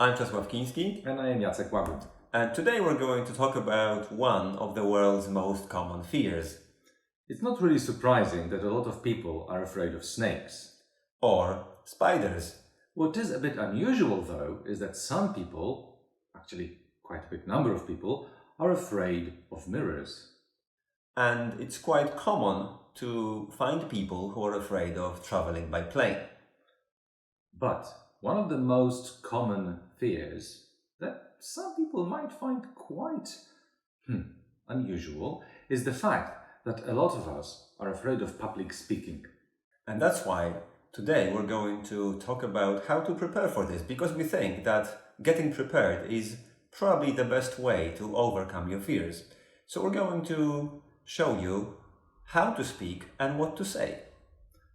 I'm Czesław Kiński. And I am Jacek Łagód. And today we're going to talk about one of the world's most common fears. It's not really surprising that a lot of people are afraid of snakes. Or spiders. What is a bit unusual, though, is that some people, actually quite a big number of people, are afraid of mirrors. And it's quite common to find people who are afraid of traveling by plane. But one of the most common fears that some people might find quite unusual is the fact that a lot of us are afraid of public speaking. And that's why today we're going to talk about how to prepare for this, because we think that getting prepared is probably the best way to overcome your fears. So we're going to show you how to speak and what to say.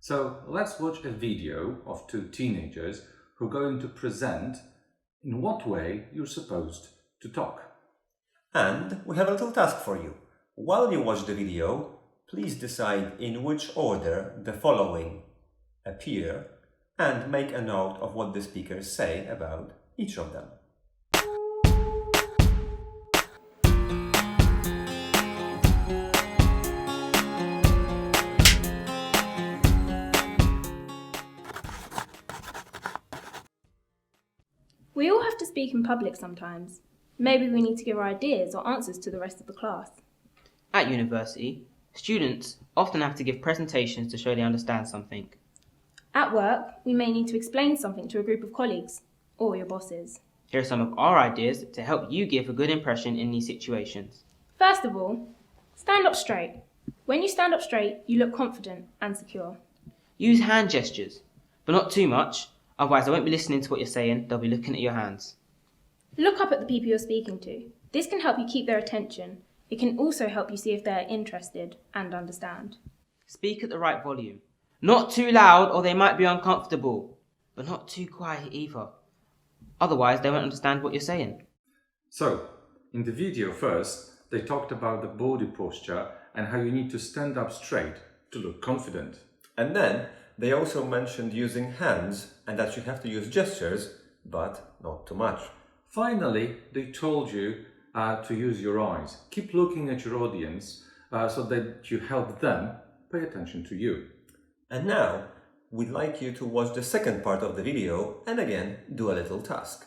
So let's watch a video of two teenagers who are going to present in what way you're supposed to talk. And we have a little task for you. While you watch the video, please decide in which order the following appear and make a note of what the speakers say about each of them. We all have to speak in public sometimes. Maybe we need to give our ideas or answers to the rest of the class. At university, students often have to give presentations to show they understand something. At work, we may need to explain something to a group of colleagues or your bosses. Here are some of our ideas to help you give a good impression in these situations. First of all, stand up straight. When you stand up straight, you look confident and secure. Use hand gestures, but not too much, otherwise they won't be listening to what you're saying, they'll be looking at your hands. Look up at the people you're speaking to. This can help you keep their attention. It can also help you see if they're interested and understand. Speak at the right volume. Not too loud or they might be uncomfortable, but not too quiet either. Otherwise they won't understand what you're saying. So, in the video first, they talked about the body posture and how you need to stand up straight to look confident. And then they also mentioned using hands and that you have to use gestures, but not too much. Finally, they told you to use your eyes. Keep looking at your audience so that you help them pay attention to you. And now, we'd like you to watch the second part of the video and again do a little task.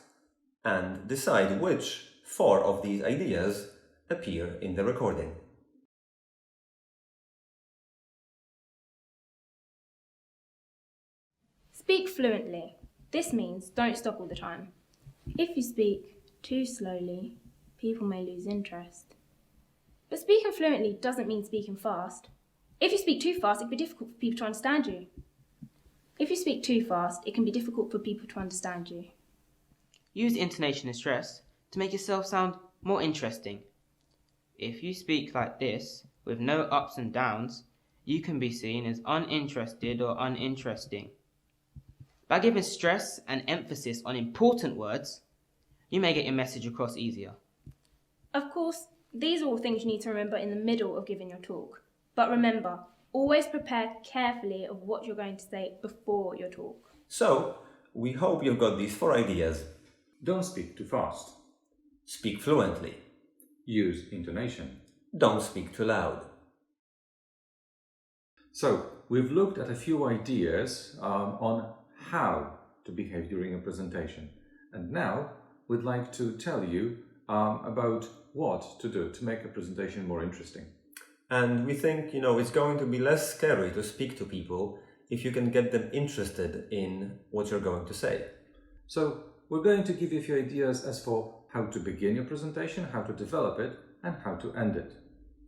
And decide which 4 of these ideas appear in the recording. Speak fluently. This means don't stop all the time. If you speak too slowly, people may lose interest. But speaking fluently doesn't mean speaking fast. If you speak too fast, it can be difficult for people to understand you. If you speak too fast, it can be difficult for people to understand you. Use intonation and stress to make yourself sound more interesting. If you speak like this, with no ups and downs, you can be seen as uninterested or uninteresting. By giving stress and emphasis on important words, you may get your message across easier. Of course, these are all things you need to remember in the middle of giving your talk. But remember, always prepare carefully of what you're going to say before your talk. So, we hope you've got these 4 ideas. Don't speak too fast. Speak fluently. Use intonation. Don't speak too loud. So, we've looked at a few ideas on how to behave during a presentation. And now, we'd like to tell you about what to do to make a presentation more interesting. And we think, it's going to be less scary to speak to people if you can get them interested in what you're going to say. So, we're going to give you a few ideas as for how to begin your presentation, how to develop it, and how to end it.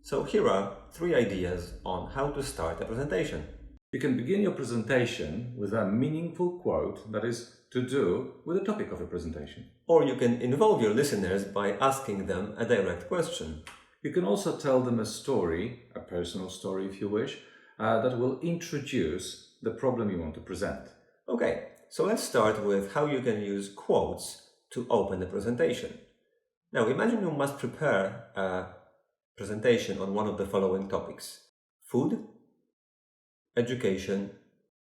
So here are 3 ideas on how to start a presentation. You can begin your presentation with a meaningful quote that is to do with the topic of your presentation. Or you can involve your listeners by asking them a direct question. You can also tell them a story, a personal story if you wish, that will introduce the problem you want to present. Okay, so let's start with how you can use quotes to open the presentation. Now imagine you must prepare a presentation on one of the following topics: food, education,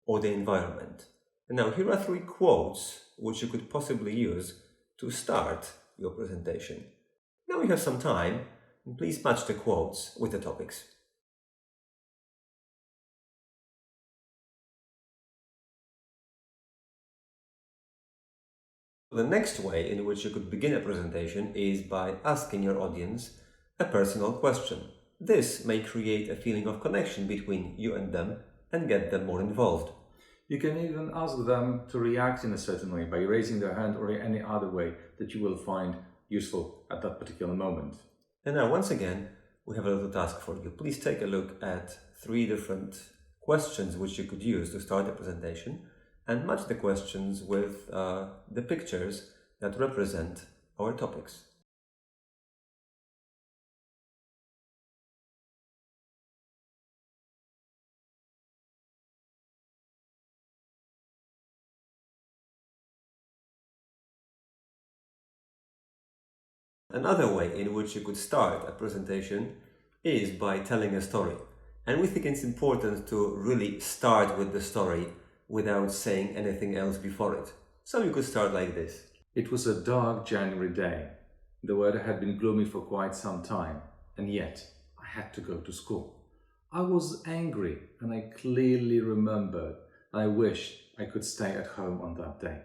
or the environment. And now here are 3 quotes which you could possibly use to start your presentation. Now we have some time, and please match the quotes with the topics. The next way in which you could begin a presentation is by asking your audience a personal question. This may create a feeling of connection between you and them and get them more involved. You can even ask them to react in a certain way by raising their hand or any other way that you will find useful at that particular moment. And now, once again, we have a little task for you. Please take a look at 3 different questions which you could use to start a presentation and match the questions with the pictures that represent our topics. Another way in which you could start a presentation is by telling a story. And we think it's important to really start with the story without saying anything else before it. So you could start like this. It was a dark January day. The weather had been gloomy for quite some time, and yet I had to go to school. I was angry, and I clearly remembered I wished I could stay at home on that day.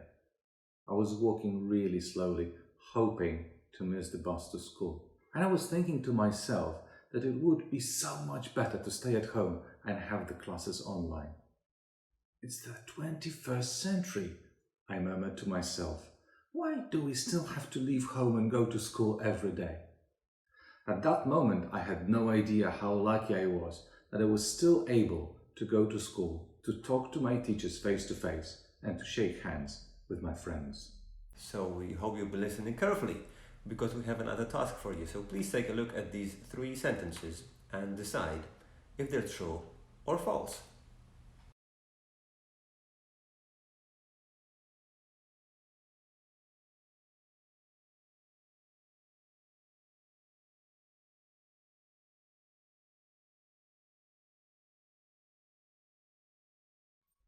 I was walking really slowly, hoping to miss the bus to school. And I was thinking to myself that it would be so much better to stay at home and have the classes online. It's the 21st century, I murmured to myself. Why do we still have to leave home and go to school every day? At that moment, I had no idea how lucky I was that I was still able to go to school, to talk to my teachers face to face, and to shake hands with my friends. So we hope you'll be listening carefully, because we have another task for you. So please take a look at these 3 sentences and decide if they're true or false.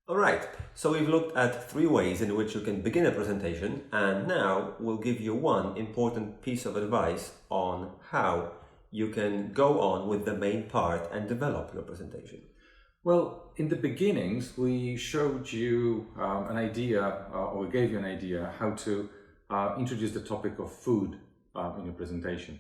Alright, so we've looked at 3 ways in which you can begin a presentation, and now we'll give you one important piece of advice on how you can go on with the main part and develop your presentation. Well, in the beginnings, we showed you an idea, or we gave you an idea how to introduce the topic of food in your presentation.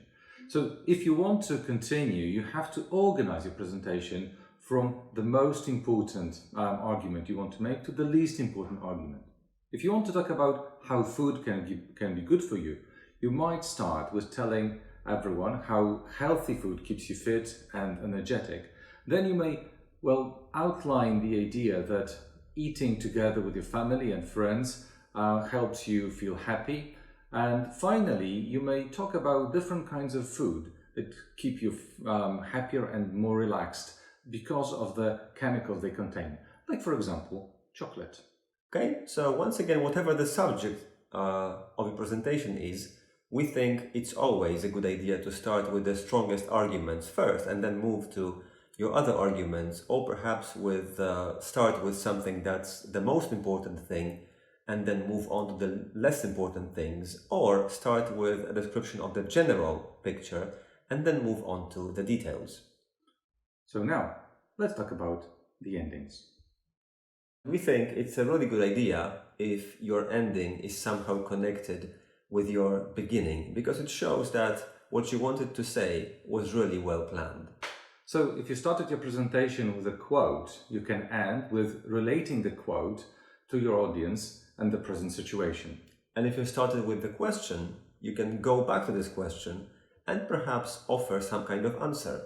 So if you want to continue, you have to organize your presentation from the most important argument you want to make to the least important argument. If you want to talk about how food can be good for you, you might start with telling everyone how healthy food keeps you fit and energetic. Then you may, outline the idea that eating together with your family and friends helps you feel happy. And finally, you may talk about different kinds of food that keep you happier and more relaxed because of the chemicals they contain, like for example, chocolate. Okay, so once again, whatever the subject of your presentation is, we think it's always a good idea to start with the strongest arguments first and then move to your other arguments, or perhaps start with something that's the most important thing and then move on to the less important things, or start with a description of the general picture and then move on to the details. So now, let's talk about the endings. We think it's a really good idea if your ending is somehow connected with your beginning, because it shows that what you wanted to say was really well planned. So if you started your presentation with a quote, you can end with relating the quote to your audience and the present situation. And if you started with the question, you can go back to this question and perhaps offer some kind of answer.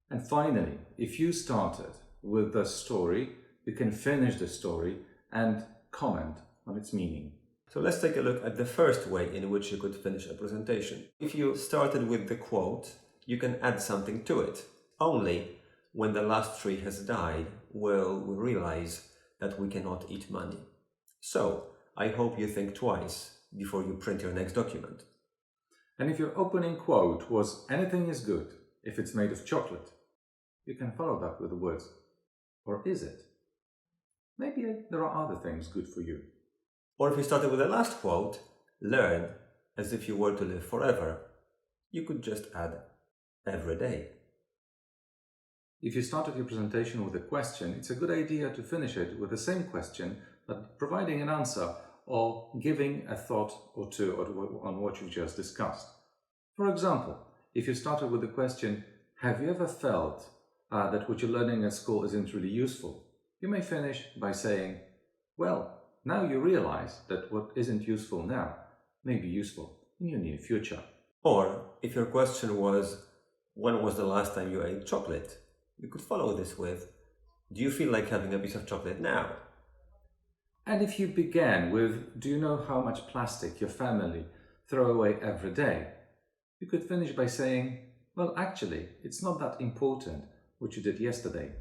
And finally, if you started with the story, you can finish the story and comment on its meaning. So let's take a look at the first way in which you could finish a presentation. If you started with the quote, you can add something to it. Only when the last tree has died will we realize that we cannot eat money. So I hope you think twice before you print your next document. And if your opening quote was "anything is good if it's made of chocolate," you can follow that with the words, "or is it? Maybe there are other things good for you." Or if you started with the last quote, learn as if you were to live forever. You could just add every day. If you started your presentation with a question, it's a good idea to finish it with the same question, but providing an answer or giving a thought or two on what you've just discussed. For example, if you started with the question, have you ever felt that what you're learning at school isn't really useful? You may finish by saying, well, now you realize that what isn't useful now may be useful in your near future. Or if your question was, when was the last time you ate chocolate? You could follow this with, do you feel like having a piece of chocolate now? And if you began with, do you know how much plastic your family throw away every day? You could finish by saying, well, actually, it's not that important what you did yesterday.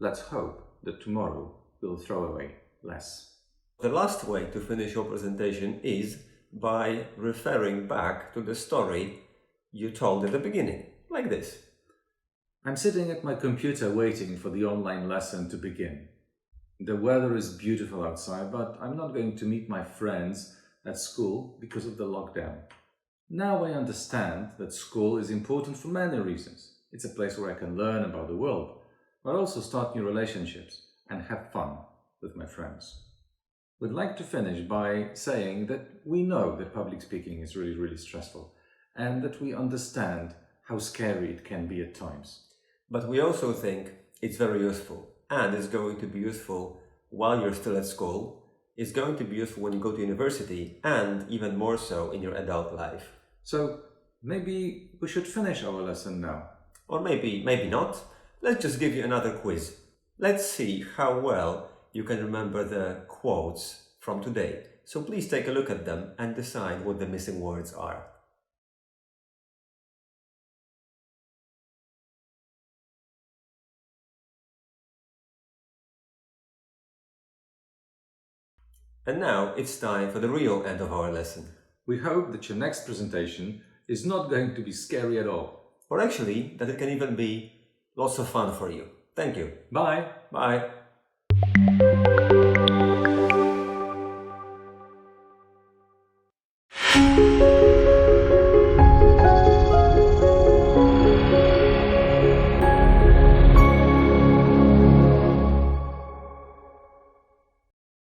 Let's hope that tomorrow we'll throw away less. The last way to finish your presentation is by referring back to the story you told at the beginning, like this. I'm sitting at my computer waiting for the online lesson to begin. The weather is beautiful outside, but I'm not going to meet my friends at school because of the lockdown. Now I understand that school is important for many reasons. It's a place where I can learn about the world, but also start new relationships and have fun with my friends. We'd like to finish by saying that we know that public speaking is really, really stressful and that we understand how scary it can be at times. But we also think it's very useful, and it's going to be useful while you're still at school. It's going to be useful when you go to university, and even more so in your adult life. So maybe we should finish our lesson now. Or maybe not. Let's just give you another quiz. Let's see how well you can remember the quotes from today. So please take a look at them and decide what the missing words are. And now it's time for the real end of our lesson. We hope that your next presentation is not going to be scary at all. Or actually, that it can even be lots of fun for you. Thank you. Bye! Bye.